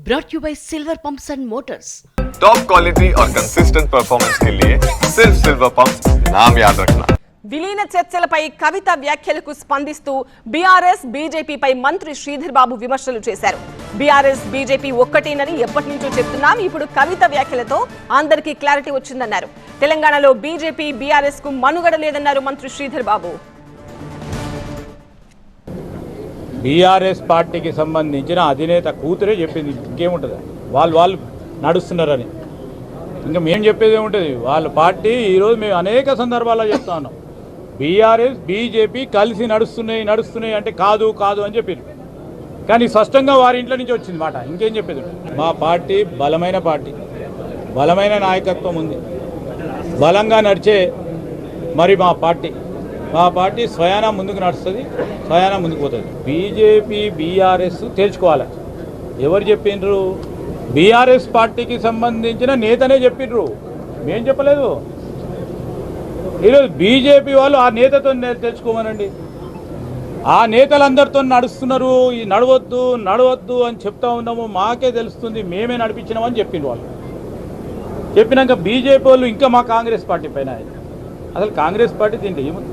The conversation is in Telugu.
brought you by Silver Pumps and Motors. Top quality और कंसिस्टेंट परफॉर्मेंस के लिए सिर्फ सिल्वर पंप्स नाम याद रखना। విలీన చర్చలపై కవిత వ్యాఖ్యలకు స్పందిస్తూ బీఆర్ఎస్ బీజేపీపై మంత్రి శ్రీధర్ బాబు విమర్శలు చేశారు. బీఆర్ఎస్ బీజేపీ ఒక్కటేనని ఎప్పటి నుంచో చెప్తున్నాం, ఇప్పుడు కవిత వ్యాఖ్యలతో అందరికీ క్లారిటీ వచ్చిందన్నారు. తెలంగాణలో బీజేపీ బీఆర్ఎస్ కు మనుగడ లేదన్నారు మంత్రి శ్రీధర్ బాబు. బీఆర్ఎస్ పార్టీకి సంబంధించిన అధినేత కూతురే చెప్పింది, ఇంకేముంటుంది, వాళ్ళు నడుస్తున్నారని. ఇంకా మేము చెప్పేది ఏముంటుంది, వాళ్ళ పార్టీ ఈరోజు మేము అనేక సందర్భాల్లో చెప్తా ఉన్నాం, బీఆర్ఎస్ బీజేపీ కలిసి నడుస్తున్నాయి అంటే కాదు అని చెప్పారు. కానీ స్పష్టంగా వారి ఇంట్లో నుంచి వచ్చింది మాట, ఇంకేం చెప్పేది. మా పార్టీ బలమైన పార్టీ, బలమైన నాయకత్వం ఉంది, బలంగా నడిచే మరి మా పార్టీ స్వయానా ముందుకు నడుస్తుంది, స్వయానా ముందుకు పోతుంది. బీజేపీ బీఆర్ఎస్ తేల్చుకోవాలి. ఎవరు చెప్పిండ్రు? బీఆర్ఎస్ పార్టీకి సంబంధించిన నేతనే చెప్పిండ్రు, మేం చెప్పలేదు. ఈరోజు బీజేపీ వాళ్ళు ఆ నేతతో తెలుసుకోమనండి. ఆ నేతలందరితో నడుస్తున్నారు, ఈ నడవద్దు అని చెప్తా ఉన్నాము, మాకే తెలుస్తుంది, మేమే నడిపించినామని చెప్పిండ్రు వాళ్ళు. చెప్పినాక బీజేపీ వాళ్ళు ఇంకా మా కాంగ్రెస్ పార్టీ పైన, అసలు కాంగ్రెస్ పార్టీ దీంట్లో ఏముంది?